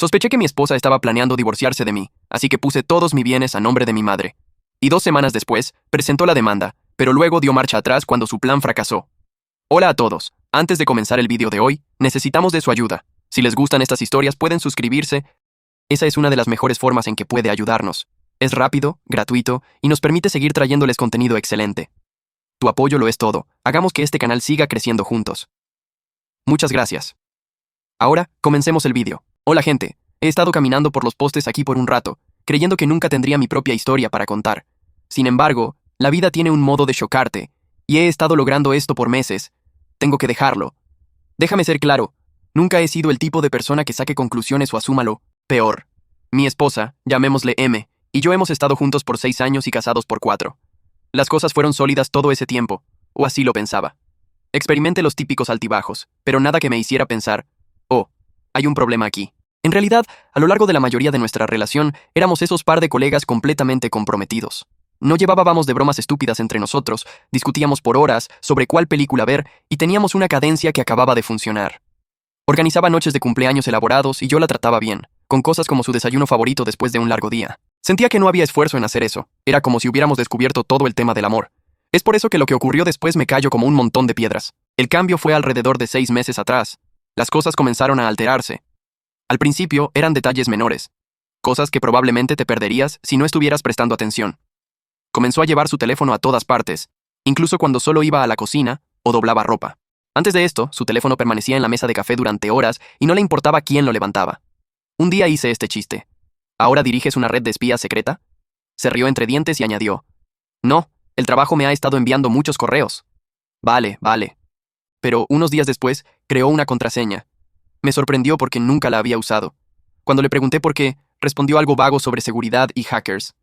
Sospeché que mi esposa estaba planeando divorciarse de mí, así que puse todos mis bienes a nombre de mi madre. Y 2 semanas después, presentó la demanda, pero luego dio marcha atrás cuando su plan fracasó. Hola a todos. Antes de comenzar el vídeo de hoy, necesitamos de su ayuda. Si les gustan estas historias, pueden suscribirse. Esa es una de las mejores formas en que puede ayudarnos. Es rápido, gratuito y nos permite seguir trayéndoles contenido excelente. Tu apoyo lo es todo. Hagamos que este canal siga creciendo juntos. Muchas gracias. Ahora, comencemos el vídeo. Hola gente, he estado caminando por los postes aquí por un rato, creyendo que nunca tendría mi propia historia para contar. Sin embargo, la vida tiene un modo de chocarte, y he estado logrando esto por meses. Tengo que dejarlo. Déjame ser claro, nunca he sido el tipo de persona que saque conclusiones o asuma lo peor. Mi esposa, llamémosle M, y yo hemos estado juntos por 6 años y casados por 4. Las cosas fueron sólidas todo ese tiempo, o así lo pensaba. Experimenté los típicos altibajos, pero nada que me hiciera pensar, oh, hay un problema aquí. En realidad, a lo largo de la mayoría de nuestra relación, éramos esos par de colegas completamente comprometidos. No llevábamos de bromas estúpidas entre nosotros, discutíamos por horas sobre cuál película ver y teníamos una cadencia que acababa de funcionar. Organizaba noches de cumpleaños elaborados y yo la trataba bien, con cosas como su desayuno favorito después de un largo día. Sentía que no había esfuerzo en hacer eso, era como si hubiéramos descubierto todo el tema del amor. Es por eso que lo que ocurrió después me cayó como un montón de piedras. El cambio fue alrededor de 6 meses atrás. Las cosas comenzaron a alterarse. Al principio eran detalles menores, cosas que probablemente te perderías si no estuvieras prestando atención. Comenzó a llevar su teléfono a todas partes, incluso cuando solo iba a la cocina o doblaba ropa. Antes de esto, su teléfono permanecía en la mesa de café durante horas y no le importaba quién lo levantaba. Un día hice este chiste. ¿Ahora diriges una red de espías secreta? Se rió entre dientes y añadió. No, el trabajo me ha estado enviando muchos correos. Vale. Pero unos días después, creó una contraseña. Me sorprendió porque nunca la había usado. Cuando le pregunté por qué, respondió algo vago sobre seguridad y hackers.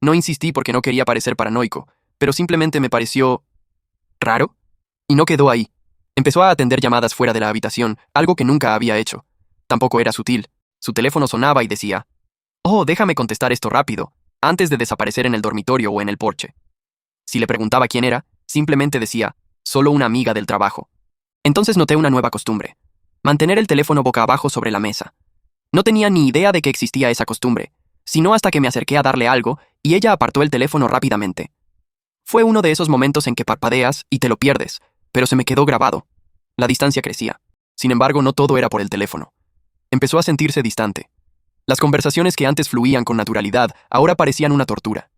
No insistí porque no quería parecer paranoico, pero simplemente me pareció raro. Y no quedó ahí. Empezó a atender llamadas fuera de la habitación, algo que nunca había hecho. Tampoco era sutil. Su teléfono sonaba y decía, «Oh, déjame contestar esto rápido», antes de desaparecer en el dormitorio o en el porche. Si le preguntaba quién era, simplemente decía, «Solo una amiga del trabajo». Entonces noté una nueva costumbre. Mantener el teléfono boca abajo sobre la mesa. No tenía ni idea de que existía esa costumbre, sino hasta que me acerqué a darle algo y ella apartó el teléfono rápidamente. Fue uno de esos momentos en que parpadeas y te lo pierdes, pero se me quedó grabado. La distancia crecía. Sin embargo, no todo era por el teléfono. Empezó a sentirse distante. Las conversaciones que antes fluían con naturalidad ahora parecían una tortura.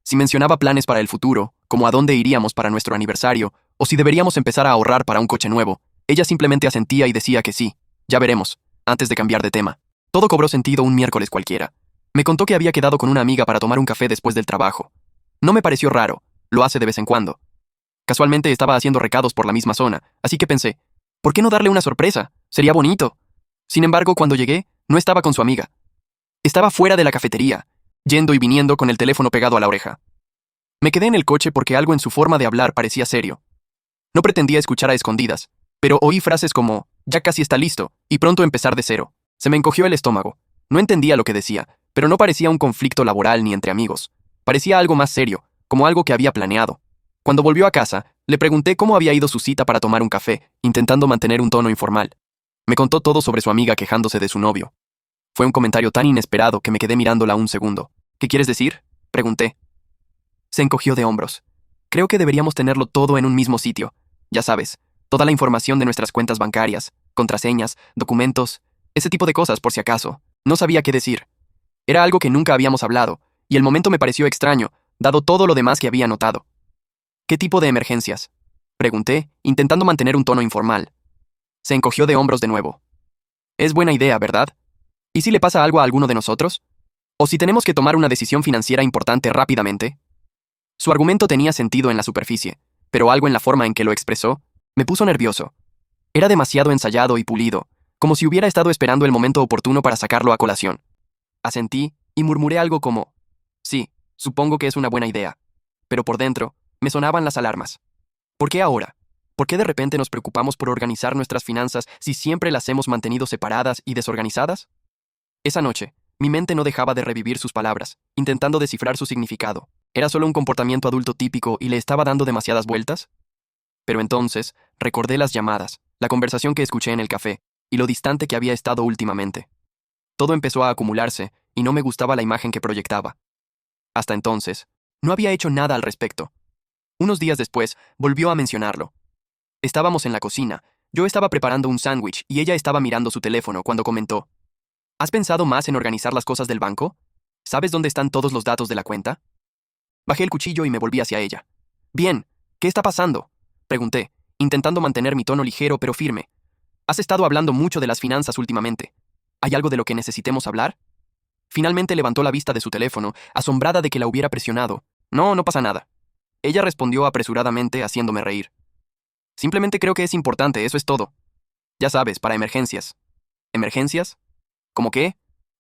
Si mencionaba planes para el futuro, como a dónde iríamos para nuestro aniversario, o si deberíamos empezar a ahorrar para un coche nuevo, ella simplemente asentía y decía que sí, ya veremos, antes de cambiar de tema. Todo cobró sentido un miércoles cualquiera. Me contó que había quedado con una amiga para tomar un café después del trabajo. No me pareció raro, lo hace de vez en cuando. Casualmente estaba haciendo recados por la misma zona, así que pensé, ¿por qué no darle una sorpresa? Sería bonito. Sin embargo, cuando llegué, no estaba con su amiga. Estaba fuera de la cafetería, yendo y viniendo con el teléfono pegado a la oreja. Me quedé en el coche porque algo en su forma de hablar parecía serio. No pretendía escuchar a escondidas, pero oí frases como, ya casi está listo, y pronto empezar de cero. Se me encogió el estómago. No entendía lo que decía, pero no parecía un conflicto laboral ni entre amigos. Parecía algo más serio, como algo que había planeado. Cuando volvió a casa, le pregunté cómo había ido su cita para tomar un café, intentando mantener un tono informal. Me contó todo sobre su amiga quejándose de su novio. Fue un comentario tan inesperado que me quedé mirándola un segundo. ¿Qué quieres decir?, pregunté. Se encogió de hombros. Creo que deberíamos tenerlo todo en un mismo sitio. Ya sabes, toda la información de nuestras cuentas bancarias, contraseñas, documentos, ese tipo de cosas por si acaso. No sabía qué decir. Era algo que nunca habíamos hablado, y el momento me pareció extraño, dado todo lo demás que había notado. ¿Qué tipo de emergencias?, pregunté, intentando mantener un tono informal. Se encogió de hombros de nuevo. Es buena idea, ¿verdad? ¿Y si le pasa algo a alguno de nosotros? ¿O si tenemos que tomar una decisión financiera importante rápidamente? Su argumento tenía sentido en la superficie, pero algo en la forma en que lo expresó me puso nervioso. Era demasiado ensayado y pulido, como si hubiera estado esperando el momento oportuno para sacarlo a colación. Asentí y murmuré algo como, sí, supongo que es una buena idea. Pero por dentro, me sonaban las alarmas. ¿Por qué ahora? ¿Por qué de repente nos preocupamos por organizar nuestras finanzas si siempre las hemos mantenido separadas y desorganizadas? Esa noche, mi mente no dejaba de revivir sus palabras, intentando descifrar su significado. ¿Era solo un comportamiento adulto típico y le estaba dando demasiadas vueltas? Pero entonces, recordé las llamadas, la conversación que escuché en el café, y lo distante que había estado últimamente. Todo empezó a acumularse y no me gustaba la imagen que proyectaba. Hasta entonces, no había hecho nada al respecto. Unos días después, volvió a mencionarlo. Estábamos en la cocina. Yo estaba preparando un sándwich y ella estaba mirando su teléfono cuando comentó: ¿Has pensado más en organizar las cosas del banco? ¿Sabes dónde están todos los datos de la cuenta? Bajé el cuchillo y me volví hacia ella. Bien, ¿qué está pasando?, pregunté, intentando mantener mi tono ligero pero firme. Has estado hablando mucho de las finanzas últimamente. ¿Hay algo de lo que necesitemos hablar? Finalmente levantó la vista de su teléfono, asombrada de que la hubiera presionado. No, no pasa nada. Ella respondió apresuradamente, haciéndome reír. Simplemente creo que es importante, eso es todo. Ya sabes, para emergencias. ¿Emergencias? ¿Cómo qué?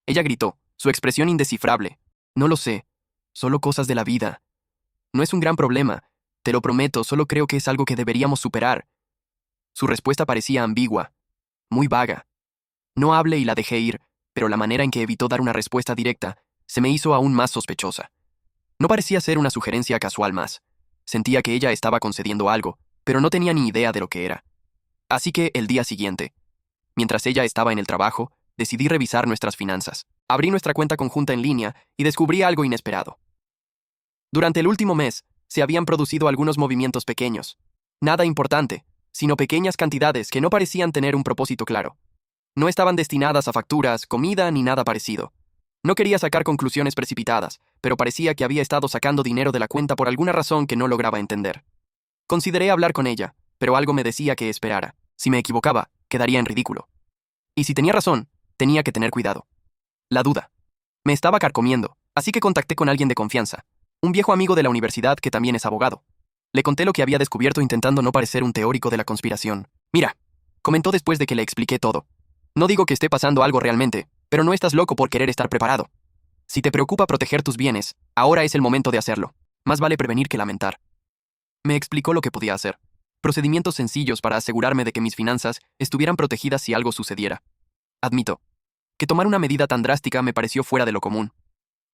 Ella gritó, su expresión indescifrable. No lo sé. Solo cosas de la vida. No es un gran problema. Te lo prometo, solo creo que es algo que deberíamos superar. Su respuesta parecía ambigua, muy vaga. No hablé y la dejé ir, pero la manera en que evitó dar una respuesta directa se me hizo aún más sospechosa. No parecía ser una sugerencia casual más. Sentía que ella estaba concediendo algo, pero no tenía ni idea de lo que era. Así que el día siguiente, mientras ella estaba en el trabajo, decidí revisar nuestras finanzas. Abrí nuestra cuenta conjunta en línea y descubrí algo inesperado. Durante el último mes, se habían producido algunos movimientos pequeños. Nada importante, sino pequeñas cantidades que no parecían tener un propósito claro. No estaban destinadas a facturas, comida ni nada parecido. No quería sacar conclusiones precipitadas, pero parecía que había estado sacando dinero de la cuenta por alguna razón que no lograba entender. Consideré hablar con ella, pero algo me decía que esperara. Si me equivocaba, quedaría en ridículo. Y si tenía razón, tenía que tener cuidado. La duda. Me estaba carcomiendo, así que contacté con alguien de confianza, un viejo amigo de la universidad que también es abogado. Le conté lo que había descubierto intentando no parecer un teórico de la conspiración. Mira, comentó después de que le expliqué todo. No digo que esté pasando algo realmente, pero no estás loco por querer estar preparado. Si te preocupa proteger tus bienes, ahora es el momento de hacerlo. Más vale prevenir que lamentar. Me explicó lo que podía hacer. Procedimientos sencillos para asegurarme de que mis finanzas estuvieran protegidas si algo sucediera. Admito que tomar una medida tan drástica me pareció fuera de lo común.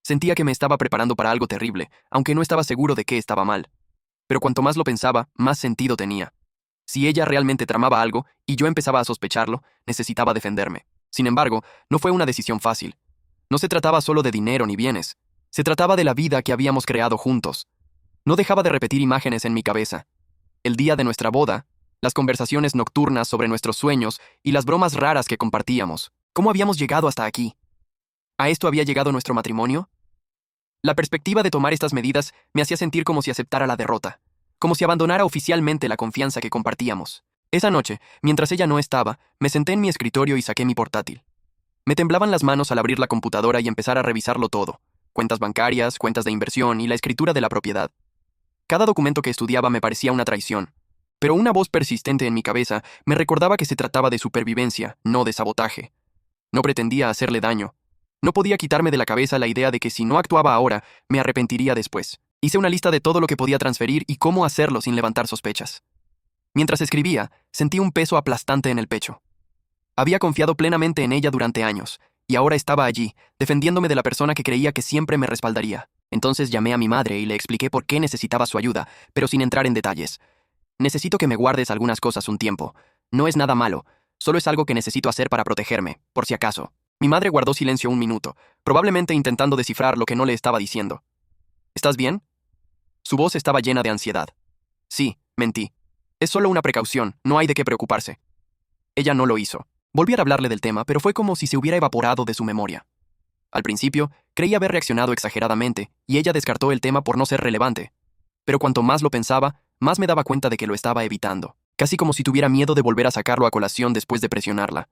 Sentía que me estaba preparando para algo terrible, aunque no estaba seguro de qué estaba mal. Pero cuanto más lo pensaba, más sentido tenía. Si ella realmente tramaba algo y yo empezaba a sospecharlo, necesitaba defenderme. Sin embargo, no fue una decisión fácil. No se trataba solo de dinero ni bienes. Se trataba de la vida que habíamos creado juntos. No dejaba de repetir imágenes en mi cabeza. El día de nuestra boda, las conversaciones nocturnas sobre nuestros sueños y las bromas raras que compartíamos. ¿Cómo habíamos llegado hasta aquí? ¿A esto había llegado nuestro matrimonio? La perspectiva de tomar estas medidas me hacía sentir como si aceptara la derrota, como si abandonara oficialmente la confianza que compartíamos. Esa noche, mientras ella no estaba, me senté en mi escritorio y saqué mi portátil. Me temblaban las manos al abrir la computadora y empezar a revisarlo todo: cuentas bancarias, cuentas de inversión y la escritura de la propiedad. Cada documento que estudiaba me parecía una traición, pero una voz persistente en mi cabeza me recordaba que se trataba de supervivencia, no de sabotaje. No pretendía hacerle daño. No podía quitarme de la cabeza la idea de que si no actuaba ahora, me arrepentiría después. Hice una lista de todo lo que podía transferir y cómo hacerlo sin levantar sospechas. Mientras escribía, sentí un peso aplastante en el pecho. Había confiado plenamente en ella durante años, y ahora estaba allí, defendiéndome de la persona que creía que siempre me respaldaría. Entonces llamé a mi madre y le expliqué por qué necesitaba su ayuda, pero sin entrar en detalles. Necesito que me guardes algunas cosas un tiempo. No es nada malo, solo es algo que necesito hacer para protegerme, por si acaso. Mi madre guardó silencio un minuto, probablemente intentando descifrar lo que no le estaba diciendo. ¿Estás bien? Su voz estaba llena de ansiedad. Sí, mentí. Es solo una precaución, no hay de qué preocuparse. Ella no lo hizo. Volví a hablarle del tema, pero fue como si se hubiera evaporado de su memoria. Al principio, creí haber reaccionado exageradamente, y ella descartó el tema por no ser relevante. Pero cuanto más lo pensaba, más me daba cuenta de que lo estaba evitando, casi como si tuviera miedo de volver a sacarlo a colación después de presionarla.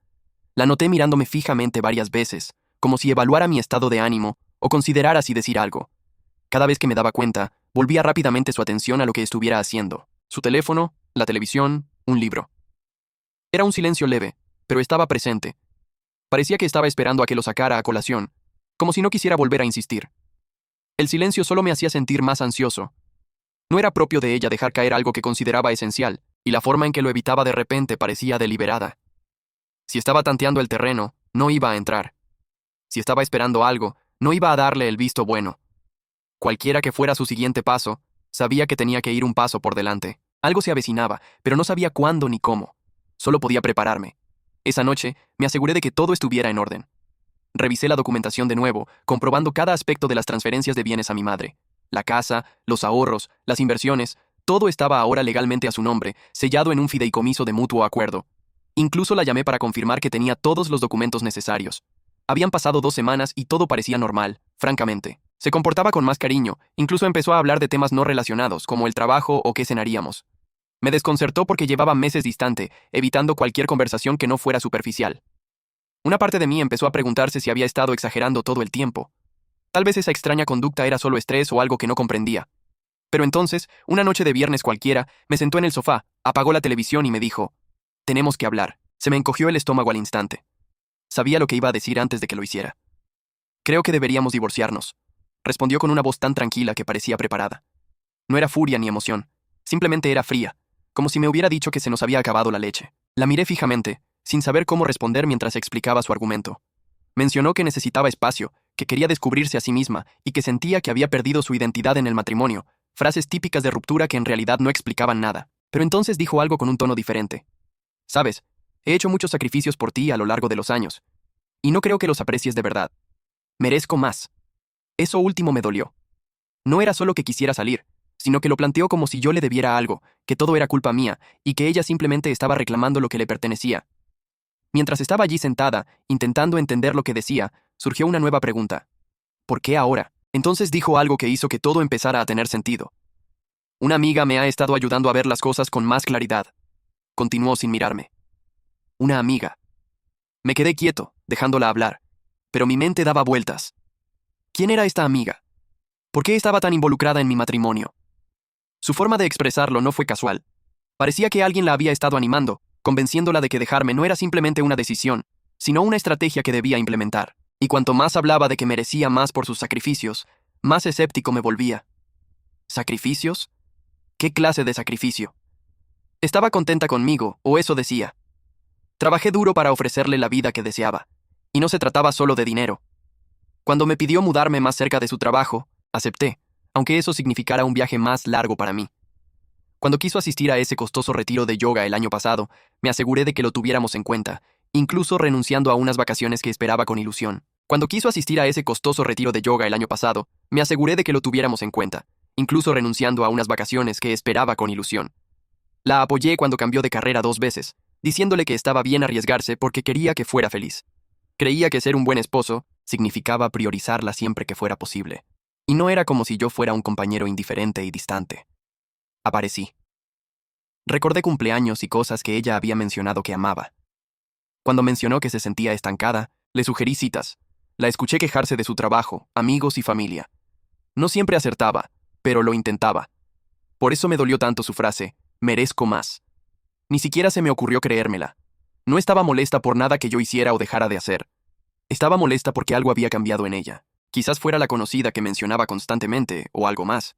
La noté mirándome fijamente varias veces, como si evaluara mi estado de ánimo o considerara si decir algo. Cada vez que me daba cuenta, volvía rápidamente su atención a lo que estuviera haciendo: su teléfono, la televisión, un libro. Era un silencio leve, pero estaba presente. Parecía que estaba esperando a que lo sacara a colación, como si no quisiera volver a insistir. El silencio solo me hacía sentir más ansioso. No era propio de ella dejar caer algo que consideraba esencial, y la forma en que lo evitaba de repente parecía deliberada. Si estaba tanteando el terreno, no iba a entrar. Si estaba esperando algo, no iba a darle el visto bueno. Cualquiera que fuera su siguiente paso, sabía que tenía que ir un paso por delante. Algo se avecinaba, pero no sabía cuándo ni cómo. Solo podía prepararme. Esa noche, me aseguré de que todo estuviera en orden. Revisé la documentación de nuevo, comprobando cada aspecto de las transferencias de bienes a mi madre. La casa, los ahorros, las inversiones, todo estaba ahora legalmente a su nombre, sellado en un fideicomiso de mutuo acuerdo. Incluso la llamé para confirmar que tenía todos los documentos necesarios. Habían pasado 2 semanas y todo parecía normal, francamente. Se comportaba con más cariño, incluso empezó a hablar de temas no relacionados, como el trabajo o qué cenaríamos. Me desconcertó porque llevaba meses distante, evitando cualquier conversación que no fuera superficial. Una parte de mí empezó a preguntarse si había estado exagerando todo el tiempo. Tal vez esa extraña conducta era solo estrés o algo que no comprendía. Pero entonces, una noche de viernes cualquiera, me sentó en el sofá, apagó la televisión y me dijo: «Tenemos que hablar». Se me encogió el estómago al instante. Sabía lo que iba a decir antes de que lo hiciera. «Creo que deberíamos divorciarnos», respondió con una voz tan tranquila que parecía preparada. No era furia ni emoción, simplemente era fría, como si me hubiera dicho que se nos había acabado la leche. La miré fijamente, sin saber cómo responder mientras explicaba su argumento. Mencionó que necesitaba espacio, que quería descubrirse a sí misma y que sentía que había perdido su identidad en el matrimonio, frases típicas de ruptura que en realidad no explicaban nada. Pero entonces dijo algo con un tono diferente. «Sabes, he hecho muchos sacrificios por ti a lo largo de los años, y no creo que los aprecies de verdad. Merezco más». Eso último me dolió. No era solo que quisiera salir, sino que lo planteó como si yo le debiera algo, que todo era culpa mía, y que ella simplemente estaba reclamando lo que le pertenecía. Mientras estaba allí sentada, intentando entender lo que decía, surgió una nueva pregunta. ¿Por qué ahora? Entonces dijo algo que hizo que todo empezara a tener sentido. «Una amiga me ha estado ayudando a ver las cosas con más claridad», continuó sin mirarme. «Una amiga». Me quedé quieto, dejándola hablar, pero mi mente daba vueltas. ¿Quién era esta amiga? ¿Por qué estaba tan involucrada en mi matrimonio? Su forma de expresarlo no fue casual. Parecía que alguien la había estado animando, convenciéndola de que dejarme no era simplemente una decisión, sino una estrategia que debía implementar. Y cuanto más hablaba de que merecía más por sus sacrificios, más escéptico me volvía. ¿Sacrificios? ¿Qué clase de sacrificio? Estaba contenta conmigo, o eso decía. Trabajé duro para ofrecerle la vida que deseaba, y no se trataba solo de dinero. Cuando me pidió mudarme más cerca de su trabajo, acepté, aunque eso significara un viaje más largo para mí. Cuando quiso asistir a ese costoso retiro de yoga el año pasado, me aseguré de que lo tuviéramos en cuenta, incluso renunciando a unas vacaciones que esperaba con ilusión. Cuando quiso asistir a ese costoso retiro de yoga el año pasado, me aseguré de que lo tuviéramos en cuenta, incluso renunciando a unas vacaciones que esperaba con ilusión. La apoyé cuando cambió de carrera 2 veces, diciéndole que estaba bien arriesgarse porque quería que fuera feliz. Creía que ser un buen esposo significaba priorizarla siempre que fuera posible. Y no era como si yo fuera un compañero indiferente y distante. Aparecí. Recordé cumpleaños y cosas que ella había mencionado que amaba. Cuando mencionó que se sentía estancada, le sugerí citas. La escuché quejarse de su trabajo, amigos y familia. No siempre acertaba, pero lo intentaba. Por eso me dolió tanto su frase, «merezco más». Ni siquiera se me ocurrió creérmela. No estaba molesta por nada que yo hiciera o dejara de hacer. Estaba molesta porque algo había cambiado en ella. Quizás fuera la conocida que mencionaba constantemente, o algo más.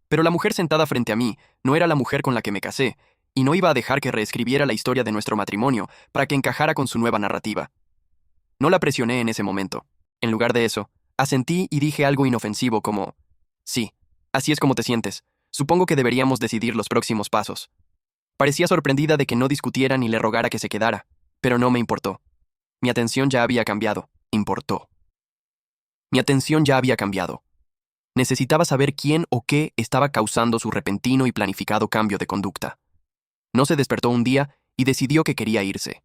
Pero la mujer sentada frente a mí no era la mujer con la que me casé, y no iba a dejar que reescribiera la historia de nuestro matrimonio para que encajara con su nueva narrativa. No la presioné en ese momento. En lugar de eso, asentí y dije algo inofensivo como: «Sí, así es como te sientes. Supongo que deberíamos decidir los próximos pasos». Parecía sorprendida de que no discutiera ni le rogara que se quedara, pero no me importó. Mi atención ya había cambiado. Importó. Mi atención ya había cambiado. Necesitaba saber quién o qué estaba causando su repentino y planificado cambio de conducta. No se despertó un día y decidió que quería irse.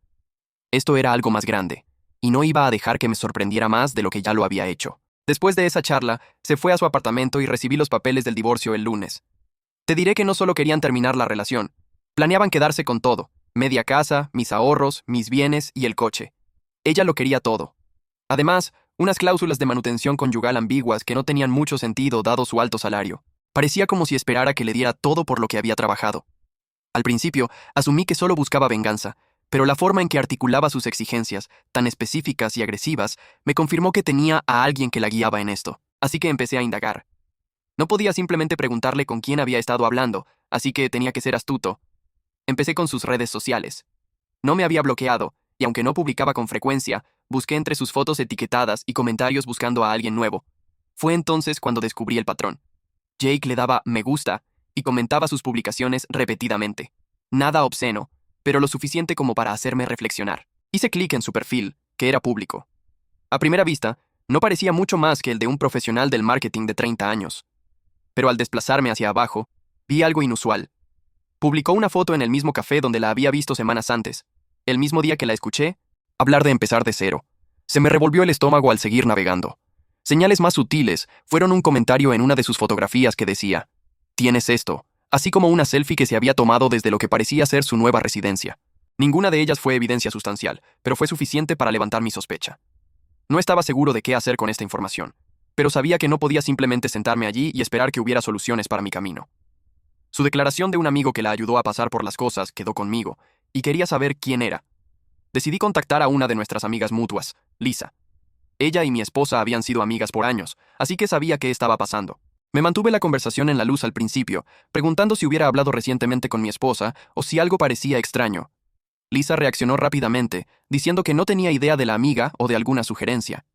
Esto era algo más grande, y no iba a dejar que me sorprendiera más de lo que ya lo había hecho. Después de esa charla, se fue a su apartamento y recibí los papeles del divorcio el lunes. Te diré que no solo querían terminar la relación, planeaban quedarse con todo: media casa, mis ahorros, mis bienes y el coche. Ella lo quería todo. Además, unas cláusulas de manutención conyugal ambiguas que no tenían mucho sentido dado su alto salario. Parecía como si esperara que le diera todo por lo que había trabajado. Al principio, asumí que solo buscaba venganza, pero la forma en que articulaba sus exigencias, tan específicas y agresivas, me confirmó que tenía a alguien que la guiaba en esto. Así que empecé a indagar. No podía simplemente preguntarle con quién había estado hablando, así que tenía que ser astuto. Empecé con sus redes sociales. No me había bloqueado, y aunque no publicaba con frecuencia, busqué entre sus fotos etiquetadas y comentarios buscando a alguien nuevo. Fue entonces cuando descubrí el patrón. Jake le daba me gusta y comentaba sus publicaciones repetidamente. Nada obsceno, pero lo suficiente como para hacerme reflexionar. Hice clic en su perfil, que era público. A primera vista, no parecía mucho más que el de un profesional del marketing de 30 años. Pero al desplazarme hacia abajo, vi algo inusual. Publicó una foto en el mismo café donde la había visto semanas antes, el mismo día que la escuché hablar de empezar de cero. Se me revolvió el estómago al seguir navegando. Señales más sutiles fueron un comentario en una de sus fotografías que decía: «Tienes esto», así como una selfie que se había tomado desde lo que parecía ser su nueva residencia. Ninguna de ellas fue evidencia sustancial, pero fue suficiente para levantar mi sospecha. No estaba seguro de qué hacer con esta información, pero sabía que no podía simplemente sentarme allí y esperar que hubiera soluciones para mi camino. Su declaración de un amigo que la ayudó a pasar por las cosas quedó conmigo, y quería saber quién era. Decidí contactar a una de nuestras amigas mutuas, Lisa. Ella y mi esposa habían sido amigas por años, así que sabía qué estaba pasando. Me mantuve la conversación en la luz al principio, preguntando si hubiera hablado recientemente con mi esposa o si algo parecía extraño. Lisa reaccionó rápidamente, diciendo que no tenía idea de la amiga o de alguna sugerencia.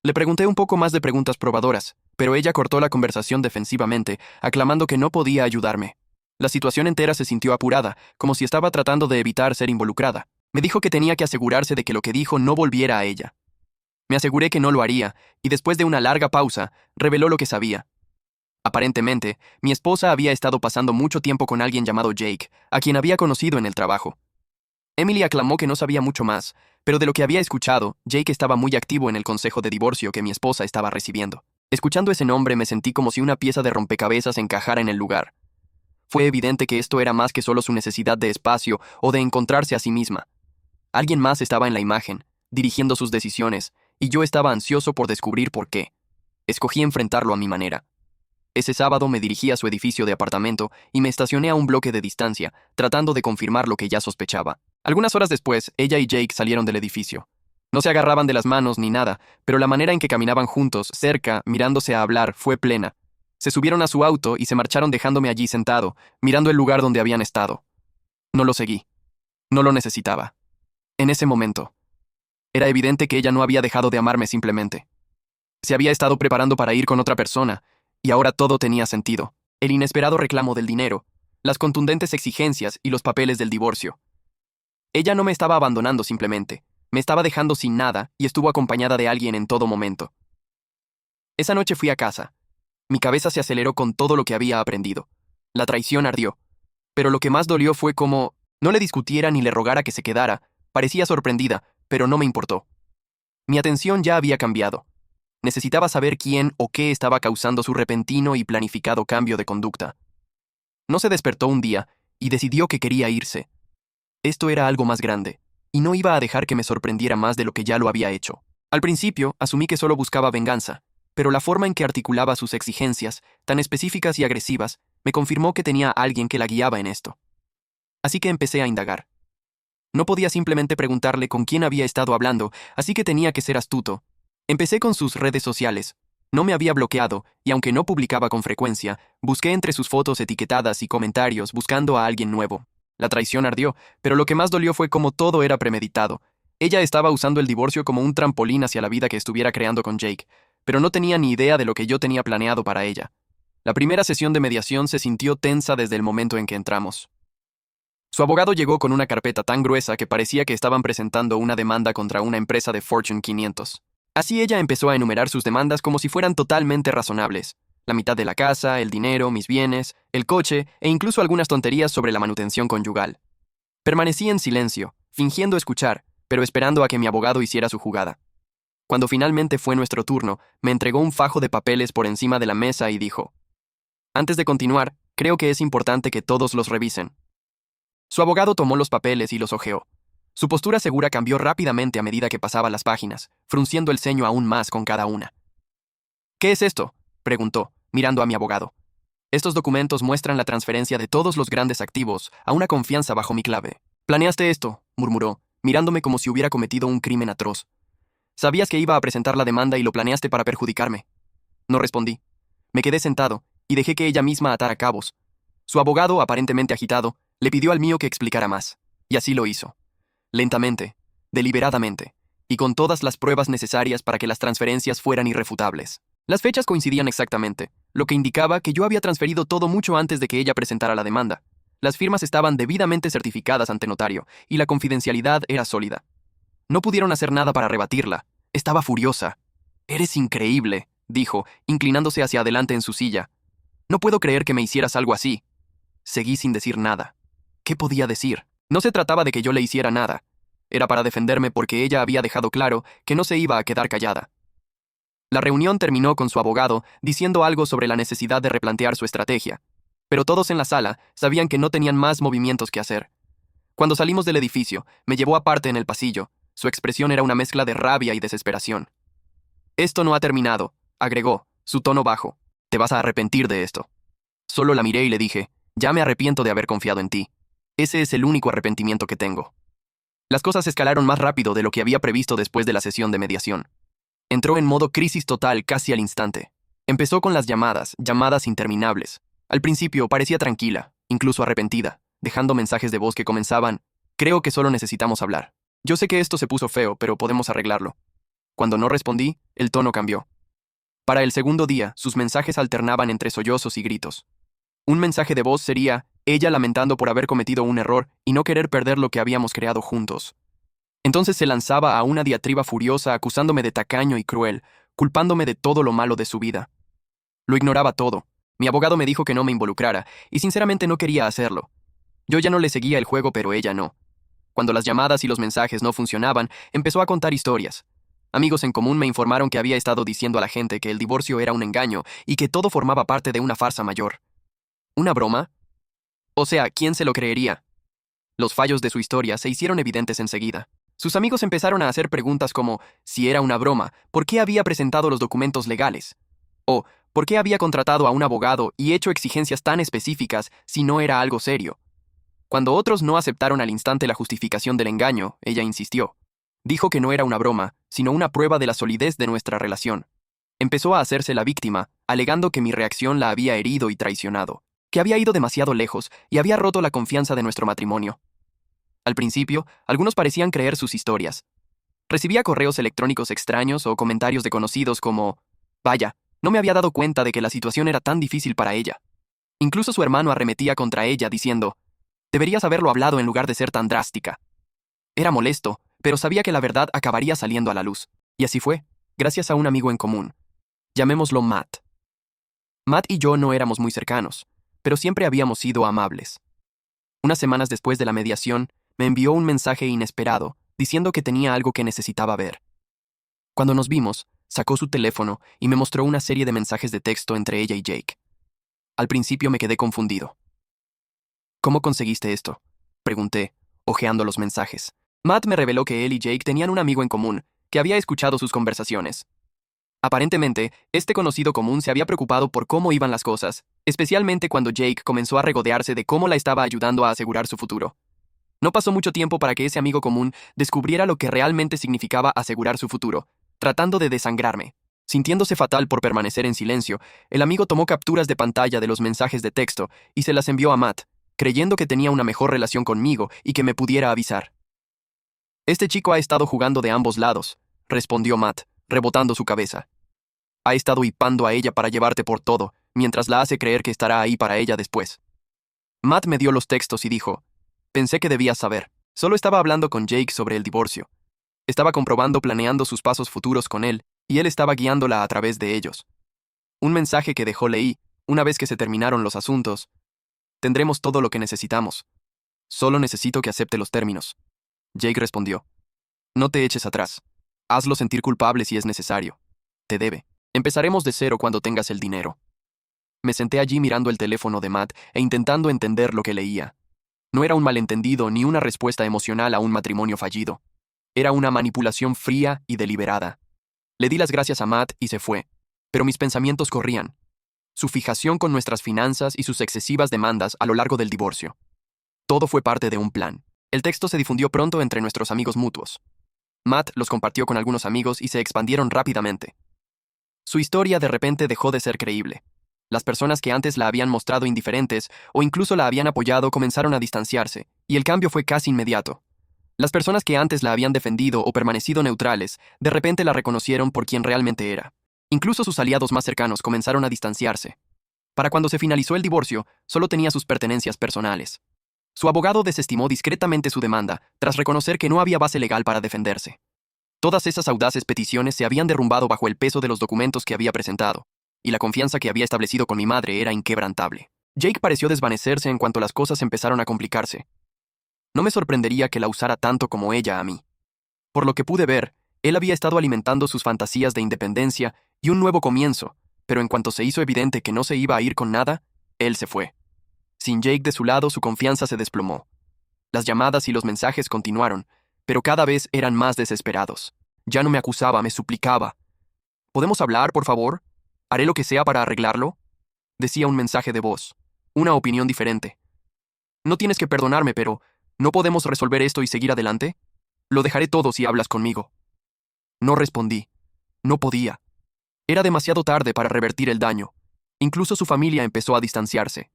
Le pregunté un poco más de preguntas probadoras, pero ella cortó la conversación defensivamente, aclamando que no podía ayudarme. La situación entera se sintió apurada, como si estaba tratando de evitar ser involucrada. Me dijo que tenía que asegurarse de que lo que dijo no volviera a ella. Me aseguré que no lo haría, y después de una larga pausa, reveló lo que sabía. Aparentemente, mi esposa había estado pasando mucho tiempo con alguien llamado Jake, a quien había conocido en el trabajo. Emily aclamó que no sabía mucho más, pero de lo que había escuchado, Jake estaba muy activo en el consejo de divorcio que mi esposa estaba recibiendo. Escuchando ese nombre me sentí como si una pieza de rompecabezas encajara en el lugar. Fue evidente que esto era más que solo su necesidad de espacio o de encontrarse a sí misma. Alguien más estaba en la imagen, dirigiendo sus decisiones, y yo estaba ansioso por descubrir por qué. Escogí enfrentarlo a mi manera. Ese sábado me dirigí a su edificio de apartamento y me estacioné a un bloque de distancia, tratando de confirmar lo que ya sospechaba. Algunas horas después, ella y Jake salieron del edificio. No se agarraban de las manos ni nada, pero la manera en que caminaban juntos, cerca, mirándose a hablar, fue plena. Se subieron a su auto y se marcharon dejándome allí sentado, mirando el lugar donde habían estado. No lo seguí. No lo necesitaba. En ese momento, era evidente que ella no había dejado de amarme simplemente. Se había estado preparando para ir con otra persona, y ahora todo tenía sentido. El inesperado reclamo del dinero, las contundentes exigencias y los papeles del divorcio. Ella no me estaba abandonando simplemente, me estaba dejando sin nada y estuvo acompañada de alguien en todo momento. Esa noche fui a casa. Mi cabeza se aceleró con todo lo que había aprendido. La traición ardió. Pero lo que más dolió fue cómo no le discutiera ni le rogara que se quedara. Parecía sorprendida, pero no me importó. Mi atención ya había cambiado. Necesitaba saber quién o qué estaba causando su repentino y planificado cambio de conducta. No se despertó un día y decidió que quería irse. Esto era algo más grande, y no iba a dejar que me sorprendiera más de lo que ya lo había hecho. Al principio, asumí que solo buscaba venganza, pero la forma en que articulaba sus exigencias, tan específicas y agresivas, me confirmó que tenía a alguien que la guiaba en esto. Así que empecé a indagar. No podía simplemente preguntarle con quién había estado hablando, así que tenía que ser astuto. Empecé con sus redes sociales. No me había bloqueado, y aunque no publicaba con frecuencia, busqué entre sus fotos etiquetadas y comentarios buscando a alguien nuevo. La traición ardió, pero lo que más dolió fue cómo todo era premeditado. Ella estaba usando el divorcio como un trampolín hacia la vida que estuviera creando con Jake, pero no tenía ni idea de lo que yo tenía planeado para ella. La primera sesión de mediación se sintió tensa desde el momento en que entramos. Su abogado llegó con una carpeta tan gruesa que parecía que estaban presentando una demanda contra una empresa de Fortune 500. Así ella empezó a enumerar sus demandas como si fueran totalmente razonables. La mitad de la casa, el dinero, mis bienes, el coche e incluso algunas tonterías sobre la manutención conyugal. Permanecí en silencio, fingiendo escuchar, pero esperando a que mi abogado hiciera su jugada. Cuando finalmente fue nuestro turno, me entregó un fajo de papeles por encima de la mesa y dijo: «Antes de continuar, creo que es importante que todos los revisen». Su abogado tomó los papeles y los hojeó. Su postura segura cambió rápidamente a medida que pasaba las páginas, frunciendo el ceño aún más con cada una. «¿Qué es esto?», preguntó, mirando a mi abogado. «Estos documentos muestran la transferencia de todos los grandes activos a una confianza bajo mi clave». «Planeaste esto», murmuró, mirándome como si hubiera cometido un crimen atroz. «Sabías que iba a presentar la demanda y lo planeaste para perjudicarme». No respondí. Me quedé sentado y dejé que ella misma atara cabos. Su abogado, aparentemente agitado, le pidió al mío que explicara más, y así lo hizo. Lentamente, deliberadamente, y con todas las pruebas necesarias para que las transferencias fueran irrefutables. Las fechas coincidían exactamente, lo que indicaba que yo había transferido todo mucho antes de que ella presentara la demanda. Las firmas estaban debidamente certificadas ante notario, y la confidencialidad era sólida. No pudieron hacer nada para rebatirla, Estaba furiosa. «Eres increíble», dijo, inclinándose hacia adelante en su silla. «No puedo creer que me hicieras algo así». Seguí sin decir nada. ¿Qué podía decir? No se trataba de que yo le hiciera nada. Era para defenderme porque ella había dejado claro que no se iba a quedar callada. La reunión terminó con su abogado diciendo algo sobre la necesidad de replantear su estrategia, pero todos en la sala sabían que no tenían más movimientos que hacer. Cuando salimos del edificio, me llevó aparte en el pasillo. Su expresión era una mezcla de rabia y desesperación. «Esto no ha terminado», agregó, su tono bajo. «Te vas a arrepentir de esto». Solo la miré y le dije, «Ya me arrepiento de haber confiado en ti. Ese es el único arrepentimiento que tengo». Las cosas escalaron más rápido de lo que había previsto después de la sesión de mediación. Entró en modo crisis total casi al instante. Empezó con las llamadas interminables. Al principio parecía tranquila, incluso arrepentida, dejando mensajes de voz que comenzaban, «Creo que solo necesitamos hablar. Yo sé que esto se puso feo, pero podemos arreglarlo». Cuando no respondí, el tono cambió. Para el segundo día, sus mensajes alternaban entre sollozos y gritos. Un mensaje de voz sería ella lamentando por haber cometido un error y no querer perder lo que habíamos creado juntos. Entonces se lanzaba a una diatriba furiosa acusándome de tacaño y cruel, culpándome de todo lo malo de su vida. Lo ignoraba todo. Mi abogado me dijo que no me involucrara, y sinceramente no quería hacerlo. Yo ya no le seguía el juego, pero ella no. Cuando las llamadas y los mensajes no funcionaban, empezó a contar historias. Amigos en común me informaron que había estado diciendo a la gente que el divorcio era un engaño y que todo formaba parte de una farsa mayor. ¿Una broma? O sea, ¿quién se lo creería? Los fallos de su historia se hicieron evidentes enseguida. Sus amigos empezaron a hacer preguntas como, si era una broma, ¿por qué había presentado los documentos legales? O, ¿por qué había contratado a un abogado y hecho exigencias tan específicas si no era algo serio? Cuando otros no aceptaron al instante la justificación del engaño, ella insistió. Dijo que no era una broma, sino una prueba de la solidez de nuestra relación. Empezó a hacerse la víctima, alegando que mi reacción la había herido y traicionado, que había ido demasiado lejos y había roto la confianza de nuestro matrimonio. Al principio, algunos parecían creer sus historias. Recibía correos electrónicos extraños o comentarios de conocidos como, «Vaya, no me había dado cuenta de que la situación era tan difícil para ella». Incluso su hermano arremetía contra ella diciendo, «Deberías haberlo hablado en lugar de ser tan drástica». Era molesto, pero sabía que la verdad acabaría saliendo a la luz. Y así fue, gracias a un amigo en común. Llamémoslo Matt. Matt y yo no éramos muy cercanos, pero siempre habíamos sido amables. Unas semanas después de la mediación, me envió un mensaje inesperado, diciendo que tenía algo que necesitaba ver. Cuando nos vimos, sacó su teléfono y me mostró una serie de mensajes de texto entre ella y Jake. Al principio me quedé confundido. «¿Cómo conseguiste esto?», pregunté, hojeando los mensajes. Matt me reveló que él y Jake tenían un amigo en común, que había escuchado sus conversaciones. Aparentemente, este conocido común se había preocupado por cómo iban las cosas, especialmente cuando Jake comenzó a regodearse de cómo la estaba ayudando a asegurar su futuro. No pasó mucho tiempo para que ese amigo común descubriera lo que realmente significaba asegurar su futuro, tratando de desangrarme. Sintiéndose fatal por permanecer en silencio, el amigo tomó capturas de pantalla de los mensajes de texto y se las envió a Matt, creyendo que tenía una mejor relación conmigo y que me pudiera avisar. «Este chico ha estado jugando de ambos lados», respondió Matt, rebotando su cabeza. «Ha estado hipando a ella para llevarte por todo, mientras la hace creer que estará ahí para ella después». Matt me dio los textos y dijo, «Pensé que debías saber. Solo estaba hablando con Jake sobre el divorcio. Estaba planeando sus pasos futuros con él, y él estaba guiándola a través de ellos». Un mensaje que dejó leí, una vez que se terminaron los asuntos. «Tendremos todo lo que necesitamos. Solo necesito que acepte los términos». Jake respondió, «No te eches atrás. Hazlo sentir culpable si es necesario. Te debe. Empezaremos de cero cuando tengas el dinero». Me senté allí mirando el teléfono de Matt e intentando entender lo que leía. No era un malentendido ni una respuesta emocional a un matrimonio fallido. Era una manipulación fría y deliberada. Le di las gracias a Matt y se fue, pero mis pensamientos corrían. Su fijación con nuestras finanzas y sus excesivas demandas a lo largo del divorcio. Todo fue parte de un plan. El texto se difundió pronto entre nuestros amigos mutuos. Matt los compartió con algunos amigos y se expandieron rápidamente. Su historia de repente dejó de ser creíble. Las personas que antes la habían mostrado indiferentes o incluso la habían apoyado comenzaron a distanciarse, y el cambio fue casi inmediato. Las personas que antes la habían defendido o permanecido neutrales, de repente la reconocieron por quien realmente era. Incluso sus aliados más cercanos comenzaron a distanciarse. Para cuando se finalizó el divorcio, solo tenía sus pertenencias personales. Su abogado desestimó discretamente su demanda, tras reconocer que no había base legal para defenderse. Todas esas audaces peticiones se habían derrumbado bajo el peso de los documentos que había presentado, y la confianza que había establecido con mi madre era inquebrantable. Jake pareció desvanecerse en cuanto las cosas empezaron a complicarse. No me sorprendería que la usara tanto como ella a mí. Por lo que pude ver, él había estado alimentando sus fantasías de independencia y un nuevo comienzo, pero en cuanto se hizo evidente que no se iba a ir con nada, él se fue. Sin Jake de su lado, su confianza se desplomó. Las llamadas y los mensajes continuaron, pero cada vez eran más desesperados. Ya no me acusaba, me suplicaba. ¿Podemos hablar, por favor? ¿Haré lo que sea para arreglarlo? Decía un mensaje de voz. Una opinión diferente. No tienes que perdonarme, pero ¿no podemos resolver esto y seguir adelante? Lo dejaré todo si hablas conmigo. No respondí. No podía. Era demasiado tarde para revertir el daño. Incluso su familia empezó a distanciarse.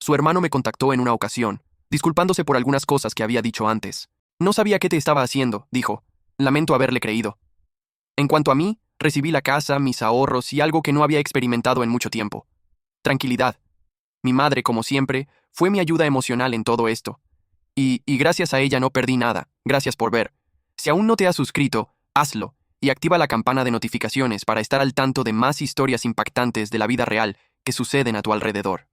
Su hermano me contactó en una ocasión, disculpándose por algunas cosas que había dicho antes. No sabía qué te estaba haciendo, dijo. Lamento haberle creído. En cuanto a mí, recibí la casa, mis ahorros y algo que no había experimentado en mucho tiempo. Tranquilidad. Mi madre, como siempre, fue mi ayuda emocional en todo esto. Y gracias a ella no perdí nada. Gracias por ver. Si aún no te has suscrito, hazlo y activa la campana de notificaciones para estar al tanto de más historias impactantes de la vida real que suceden a tu alrededor.